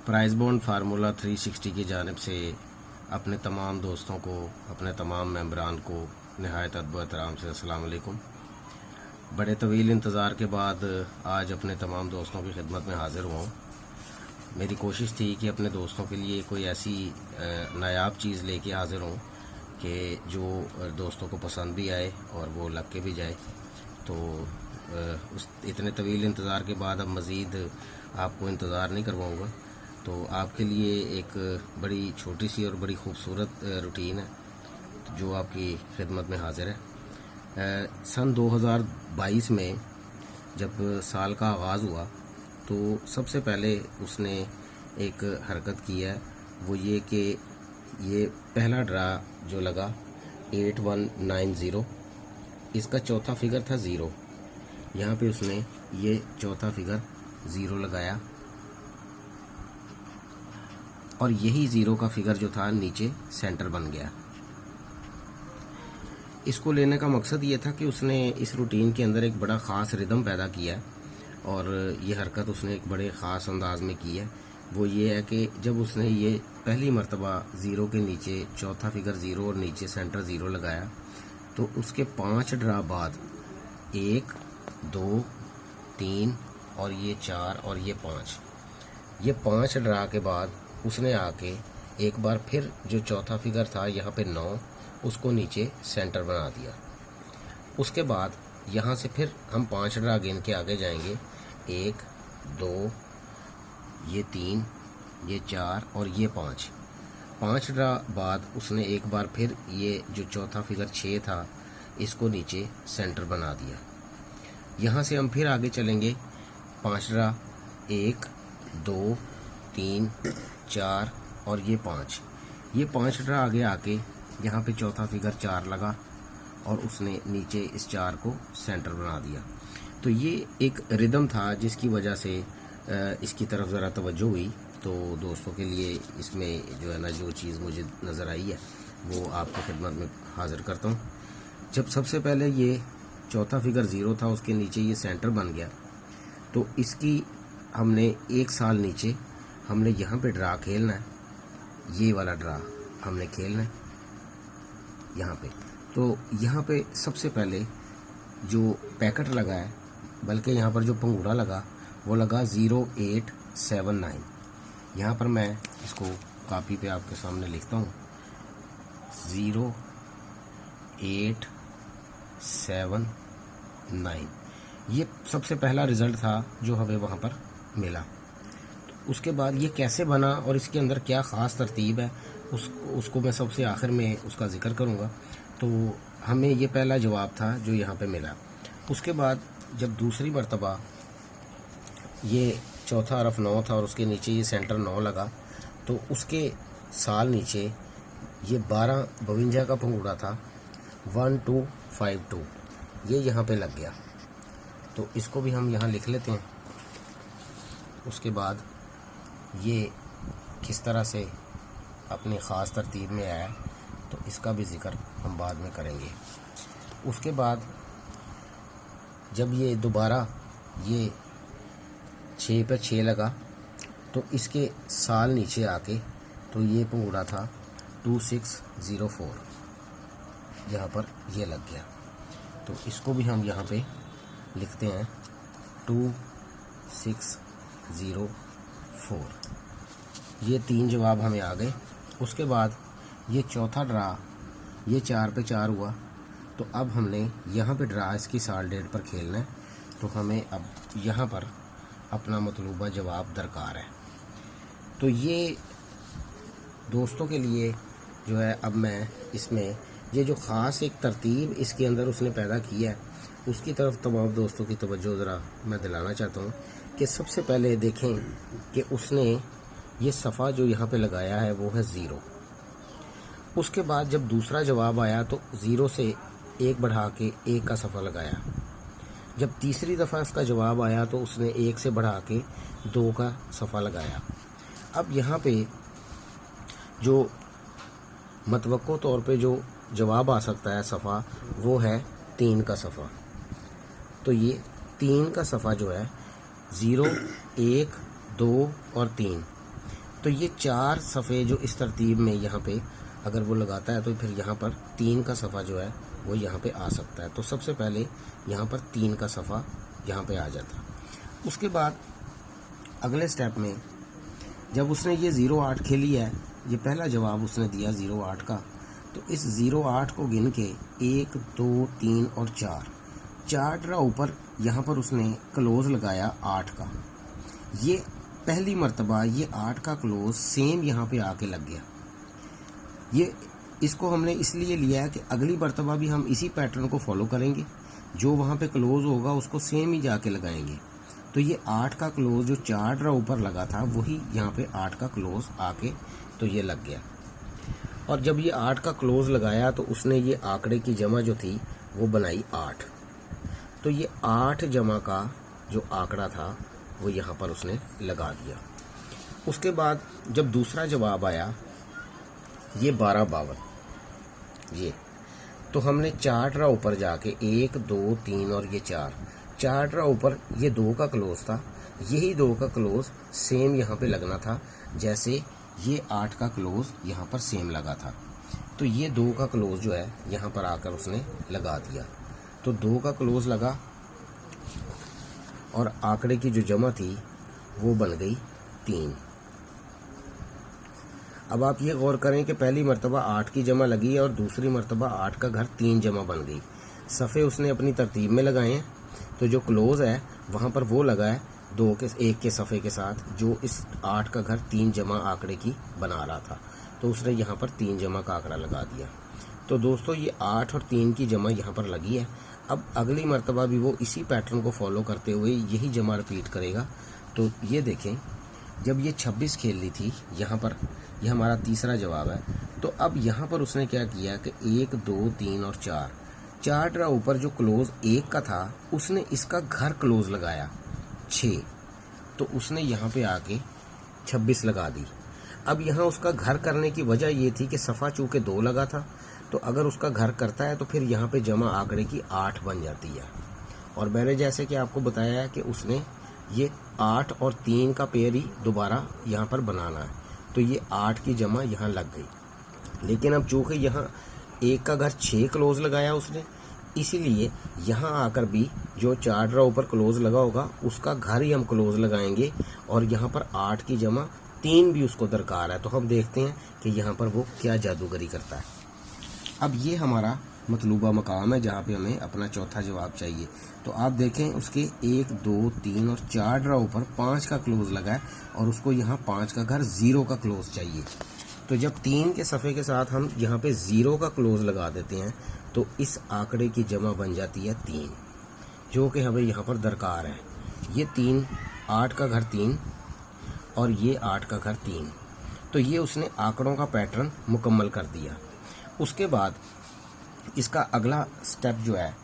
Price bond formula 360 की जानिब से अपने तमाम दोस्तों को, अपने तमाम मेंबरान को नहायत अदब एहतराम से अस्सलाम वालेकुम। बड़े तवील इंतज़ार के बाद आज अपने तमाम दोस्तों की खिदमत में हाज़िर हुआ हूँ। मेरी कोशिश थी कि अपने दोस्तों के लिए कोई ऐसी नायाब चीज़ लेके हाज़िर हूँ कि जो दोस्तों को पसंद भी आए और वो लग के भी जाए। तो उस इतने तवील इंतज़ार के बाद अब मज़ीद आपको इंतज़ार नहीं करवाऊँगा। तो आपके लिए एक बड़ी छोटी सी और बड़ी खूबसूरत रूटीन है जो आपकी खिदमत में हाज़िर है। सन 2022 में जब साल का आगाज़ हुआ तो सबसे पहले उसने एक हरकत की है, वो ये कि ये पहला ड्रा जो लगा 8190, इसका चौथा फिगर था 0। यहाँ पे उसने ये चौथा फिगर 0 लगाया और यही 0 का फिगर जो था नीचे सेंटर बन गया। इसको लेने का मकसद ये था कि उसने इस रूटीन के अंदर एक बड़ा ख़ास रिदम पैदा किया है और ये हरकत उसने एक बड़े ख़ास अंदाज में की है। वो ये है कि जब उसने ये पहली मर्तबा 0 के नीचे चौथा फिगर 0 और नीचे सेंटर 0 लगाया तो उसके 5 ड्रा बाद 1, 2, 3 और ये 4 और ये 5, ये 5 ड्रा के बाद उसने आके एक बार फिर जो चौथा फिगर था यहाँ पे 9, उसको नीचे सेंटर बना दिया। उसके बाद यहाँ से फिर हम 5 ड्रा गिन के आगे जाएंगे, 1, 2, ये 3, ये 4 और ये 5। 5 ड्रा बाद उसने एक बार फिर ये जो चौथा फिगर 6 था इसको नीचे सेंटर बना दिया। यहाँ से हम फिर आगे चलेंगे, 5 ड्रा, 1, 2, 3, 4 और ये 5। ये 5 ड्रा आगे आके यहाँ पे चौथा फिगर 4 लगा और उसने नीचे इस 4 को सेंटर बना दिया। तो ये एक रिदम था जिसकी वजह से इसकी तरफ ज़रा तवज्जो हुई। तो दोस्तों के लिए इसमें जो है ना, जो चीज़ मुझे नज़र आई है वो आपकी खिदमत में हाज़िर करता हूँ। जब सबसे पहले ये चौथा फिगर 0 था, उसके नीचे ये सेंटर बन गया, तो इसकी हमने 1 साल नीचे हमने यहाँ पे ड्रा खेलना है, ये वाला ड्रा हमने खेलना है यहाँ पे। तो यहाँ पे सबसे पहले जो पैकेट लगा है, बल्कि यहाँ पर जो पंगूड़ा लगा वो लगा 0879। यहाँ पर मैं इसको कापी पे आपके सामने लिखता हूँ, 0879। ये सबसे पहला रिज़ल्ट था जो हमें वहाँ पर मिला। उसके बाद ये कैसे बना और इसके अंदर क्या ख़ास तरतीब है उसको मैं सबसे आखिर में उसका ज़िक्र करूँगा। तो हमें ये पहला जवाब था जो यहाँ पे मिला। उसके बाद जब दूसरी मर्तबा ये चौथा हरफ 9 था और उसके नीचे ये सेंटर 9 लगा, तो उसके साल नीचे ये 1252 का पंगूड़ा था, 1252, ये यहाँ पे लग गया। तो इसको भी हम यहाँ लिख लेते हैं। उसके बाद ये किस तरह से अपनी ख़ास तरतीब में आया तो इसका भी ज़िक्र हम बाद में करेंगे। उसके बाद जब ये दोबारा ये 6 पे 6 लगा तो इसके साल नीचे आके तो ये पंगूड़ा था 2604, यहाँ पर ये लग गया। तो इसको भी हम यहाँ पे लिखते हैं 2604। ये 3 जवाब हमें आ गए। उसके बाद ये चौथा ड्रा ये 4 पे 4 हुआ, तो अब हमने यहाँ पे ड्रा इसकी साल डेट पर खेलना है। तो हमें अब यहाँ पर अपना मतलूबा जवाब दरकार है। तो ये दोस्तों के लिए जो है, अब मैं इसमें ये जो ख़ास एक तरतीब इसके अंदर उसने पैदा की है उसकी तरफ तमाम दोस्तों की तवज्जो ज़रा मैं दिलाना चाहता हूँ कि सबसे पहले देखें कि उसने ये सफ़ा जो यहाँ पे लगाया है वो है 0। उसके बाद जब दूसरा जवाब आया तो 0 से 1 बढ़ा के 1 का सफ़ा लगाया। जब तीसरी दफ़ा इसका जवाब आया तो उसने 1 से बढ़ा के 2 का सफ़ा लगाया। अब यहाँ पे जो मतवक्को तौर पे जो जवाब आ सकता है सफ़ा, वो है 3 का सफ़ा। तो ये 3 का सफ़ा जो है 0, 1, 2 और 3, तो ये 4 सफ़े जो इस तरतीब में यहाँ पे अगर वो लगाता है तो फिर यहाँ पर 3 का सफ़ा जो है वो यहाँ पे आ सकता है। तो सबसे पहले यहाँ पर 3 का सफ़ा यहाँ पे आ जाता है। उसके बाद अगले स्टेप में जब उसने ये 0-8 खेली है, ये पहला जवाब उसने दिया 0-8 का, तो इस 0-8 को गिन के 1 2 3 और 4 ड्रा ऊपर यहाँ पर उसने क्लोज लगाया 8 का। ये पहली मर्तबा ये 8 का क्लोज सेम यहाँ पे आके लग गया। ये इसको हमने इसलिए लिया है कि अगली मर्तबा भी हम इसी पैटर्न को फॉलो करेंगे, जो वहाँ पे क्लोज होगा उसको सेम ही जाके लगाएंगे। तो ये 8 का क्लोज जो 4 ड्रा ऊपर लगा था वही यहाँ पे 8 का क्लोज आके तो ये लग गया। और जब ये 8 का क्लोज लगाया तो उसने ये आंकड़े की जमा जो थी वो बनाई 8। तो ये 8 जमा का जो आंकड़ा था वो यहाँ पर उसने लगा दिया। उसके बाद जब दूसरा जवाब आया ये 12-52, ये तो हमने 4 ड्रा ऊपर जाके 1 2 3 और ये 4 ड्रा ऊपर ये 2 का क्लोज था, यही 2 का क्लोज सेम यहाँ पे लगना था जैसे ये 8 का क्लोज यहाँ पर सेम लगा था। तो ये 2 का क्लोज जो है यहाँ पर आकर उसने लगा दिया। तो 2 का क्लोज लगा और आंकड़े की जो जमा थी वो बन गई 3। अब आप ये गौर करें कि पहली मर्तबा 8 की जमा लगी है और दूसरी मर्तबा 8 का घर 3 जमा बन गई। सफ़े उसने अपनी तरतीब में लगाए हैं, तो जो क्लोज है वहाँ पर वो लगा है 1 के सफ़े के साथ जो इस 8 का घर 3 जमा आंकड़े की बना रहा था। तो उसने यहाँ पर 3 जमा का आंकड़ा लगा दिया। तो दोस्तों ये 8 और 3 की जमा यहाँ पर लगी है। अब अगली मर्तबा भी वो इसी पैटर्न को फॉलो करते हुए यही जमा रिपीट करेगा। तो ये देखें, जब ये 26 खेल ली थी यहाँ पर, ये हमारा तीसरा जवाब है। तो अब यहाँ पर उसने क्या किया कि 1 2 3 और 4 ड्रा ऊपर जो क्लोज 1 का था उसने इसका घर क्लोज लगाया 6। तो उसने यहाँ पे आके 26 लगा दी। अब यहाँ उसका घर करने की वजह ये थी कि सफ़ा चूँकि 2 लगा था, तो अगर उसका घर करता है तो फिर यहाँ पे जमा आंकड़े की 8 बन जाती है। और मैंने जैसे कि आपको बताया है कि उसने ये 8 और 3 का पेयर ही दोबारा यहाँ पर बनाना है। तो ये 8 की जमा यहाँ लग गई। लेकिन अब चूँकि यहाँ 1 का घर 6 क्लोज लगाया उसने, इसीलिए यहाँ आकर भी जो 4 ड्रा ऊपर क्लोज लगा होगा उसका घर ही हम क्लोज लगाएंगे और यहाँ पर 8 की जमा 3 भी उसको दरकार है। तो हम देखते हैं कि यहाँ पर वो क्या जादूगरी करता है। अब ये हमारा मतलूबा मकाम है जहाँ पे हमें अपना चौथा जवाब चाहिए। तो आप देखें उसके 1 2 3 और 4 ड्रा ऊपर 5 का क्लोज लगा है और उसको यहाँ 5 का घर 0 का क्लोज चाहिए। तो जब 3 के सफ़े के साथ हम यहाँ पे 0 का क्लोज लगा देते हैं तो इस आंकड़े की जमा बन जाती है 3, जो कि हमें यहाँ पर दरकार है। ये 3 8 का घर 3 और ये 8 का घर 3। तो ये उसने आंकड़ों का पैटर्न मुकम्मल कर दिया। उसके बाद इसका अगला स्टेप जो है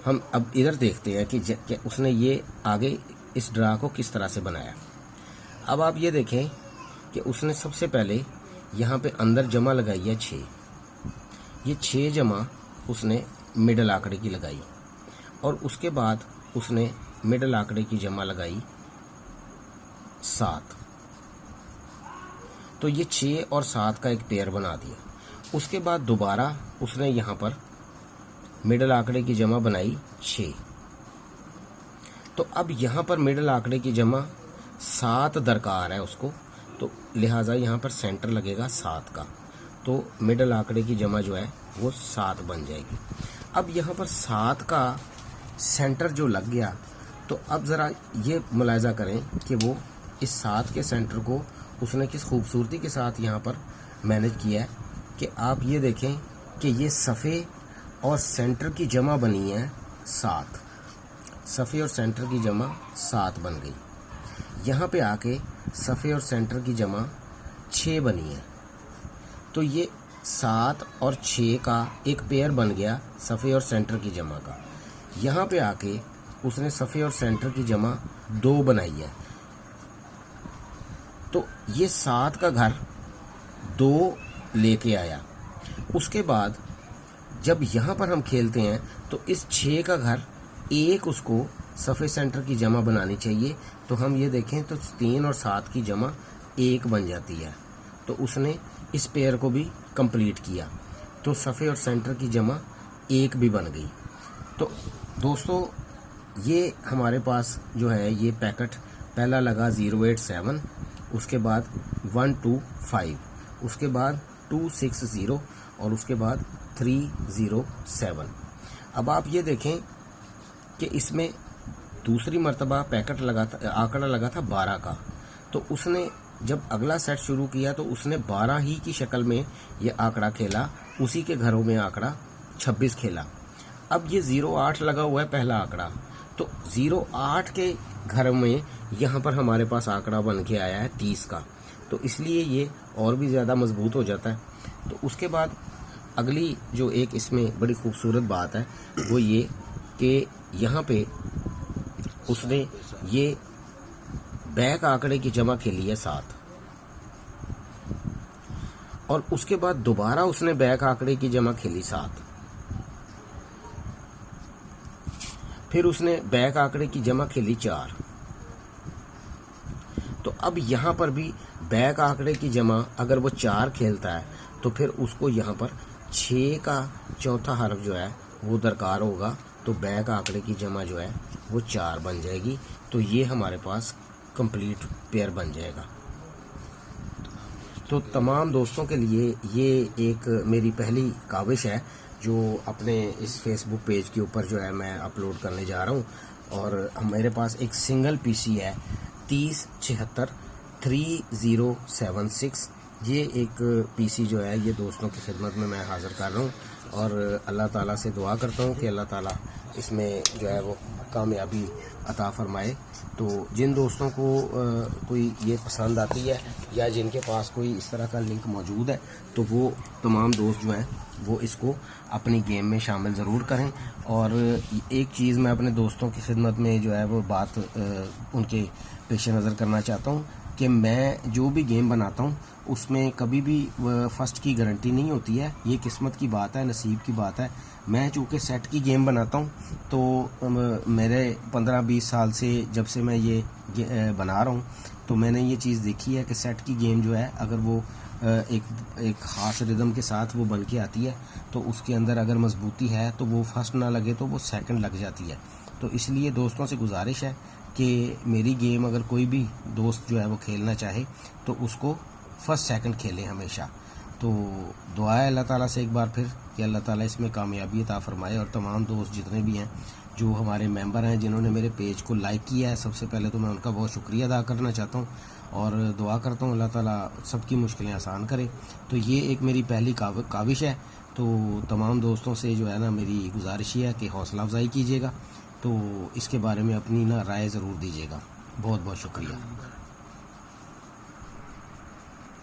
हम अब इधर देखते हैं कि उसने ये आगे इस ड्रा को किस तरह से बनाया। अब आप ये देखें कि उसने सबसे पहले यहाँ पे अंदर जमा लगाई है 6। ये 6 जमा उसने मिडल आंकड़े की लगाई और उसके बाद उसने मिडल आंकड़े की जमा लगाई 7। तो ये 6 और 7 का एक पेयर बना दिया। उसके बाद दोबारा उसने यहाँ पर मिडल आंकड़े की जमा बनाई 6। तो अब यहाँ पर मिडल आंकड़े की जमा 7 दरकार है उसको, तो लिहाजा यहाँ पर सेंटर लगेगा 7 का। तो मिडल आंकड़े की जमा जो है वो 7 बन जाएगी। अब यहाँ पर 7 का सेंटर जो लग गया, तो अब ज़रा ये मुलाहिजा करें कि वो इस 7 के सेंटर को उसने किस खूबसूरती के साथ यहाँ पर मैनेज किया है कि आप ये देखें कि ये सफ़े और सेंटर की जमा बनी है 7। सफ़े और सेंटर की जमा 7 बन गई। यहाँ पे आके सफ़े और सेंटर की जमा 6 बनी है। तो ये 7 और 6 का एक पेयर बन गया सफ़े और सेंटर की जमा का। यहाँ पे आके उसने सफ़े और सेंटर की जमा 2 बनाई है। तो ये 7 का घर 2 लेके आया। उसके बाद जब यहाँ पर हम खेलते हैं तो इस 6 का घर 1 उसको सफ़े सेंटर की जमा बनानी चाहिए। तो हम ये देखें तो 3 और 7 की जमा 1 बन जाती है। तो उसने इस पेयर को भी कंप्लीट किया, तो सफ़े और सेंटर की जमा 1 भी बन गई। तो दोस्तों ये हमारे पास जो है ये पैकेट पहला लगा 087, उसके बाद 125, उसके बाद 260 और उसके बाद 307। अब आप ये देखें कि इसमें दूसरी मर्तबा पैकेट लगा था, आंकड़ा लगा था 12 का। तो उसने जब अगला सेट शुरू किया तो उसने 12 ही की शक्ल में ये आंकड़ा खेला, उसी के घरों में आंकड़ा 26 खेला। अब ये 08 लगा हुआ है पहला आंकड़ा, तो 08 के घर में यहाँ पर हमारे पास आंकड़ा बन के आया है 30 का, तो इसलिए ये और भी ज़्यादा मजबूत हो जाता है। तो उसके बाद अगली जो एक इसमें बड़ी खूबसूरत बात है वो ये कि यहाँ पे उसने ये बैक आंकड़े की जमा खेली है 7, और उसके बाद दोबारा उसने बैक आंकड़े की जमा खेली 7, फिर उसने बैक आंकड़े की जमा खेली 4। तो अब यहाँ पर भी बैक आंकड़े की जमा अगर वो 4 खेलता है तो फिर उसको यहाँ पर 6 का चौथा हर्फ जो है वो दरकार होगा, तो बैक आंकड़े की जमा जो है वो 4 बन जाएगी। तो ये हमारे पास कंप्लीट पेयर बन जाएगा। तो तमाम दोस्तों के लिए ये एक मेरी पहली काविश है जो अपने इस फेसबुक पेज के ऊपर जो है मैं अपलोड करने जा रहा हूँ। और मेरे पास एक सिंगल पीसी है 3076 3076। ये एक पीसी जो है ये दोस्तों की खिदमत में मैं हाज़िर कर रहा हूँ, और अल्लाह ताला से दुआ करता हूँ कि अल्लाह ताला इसमें जो है वो कामयाबी अता फरमाए। तो जिन दोस्तों को कोई ये पसंद आती है या जिनके पास कोई इस तरह का लिंक मौजूद है तो वो तमाम दोस्त जो हैं वो इसको अपनी गेम में शामिल ज़रूर करें। और एक चीज़ मैं अपने दोस्तों की खिदमत में जो है वो बात उनके पेश नज़र करना चाहता हूँ कि मैं जो भी गेम बनाता हूँ उसमें कभी भी फर्स्ट की गारंटी नहीं होती है। ये किस्मत की बात है, नसीब की बात है। मैं चूँकि सेट की गेम बनाता हूँ तो मेरे 15-20 साल से जब से मैं ये बना रहा हूँ तो मैंने ये चीज़ देखी है कि सेट की गेम जो है अगर वो एक ख़ास रिदम के साथ वो बन के आती है तो उसके अंदर अगर मजबूती है तो वो फर्स्ट ना लगे तो वो सेकंड लग जाती है। तो इसलिए दोस्तों से गुजारिश है कि मेरी गेम अगर कोई भी दोस्त जो है वो खेलना चाहे तो उसको फर्स्ट सेकंड खेलें हमेशा। तो दुआ है अल्लाह ताला से एक बार फिर कि अल्लाह ताला इसमें कामयाबी अता फरमाए। और तमाम दोस्त जितने भी हैं जो हमारे मेंबर हैं जिन्होंने मेरे पेज को लाइक किया है, सबसे पहले तो मैं उनका बहुत शुक्रिया अदा करना चाहता हूँ और दुआ करता हूँ अल्लाह ताला सबकी मुश्किलें आसान करे। तो ये एक मेरी पहली काविश है। तो तमाम दोस्तों से जो है ना मेरी गुजारिश है कि हौसला अफजाई कीजिएगा, तो इसके बारे में अपनी ना राय ज़रूर दीजिएगा। बहुत बहुत शुक्रिया।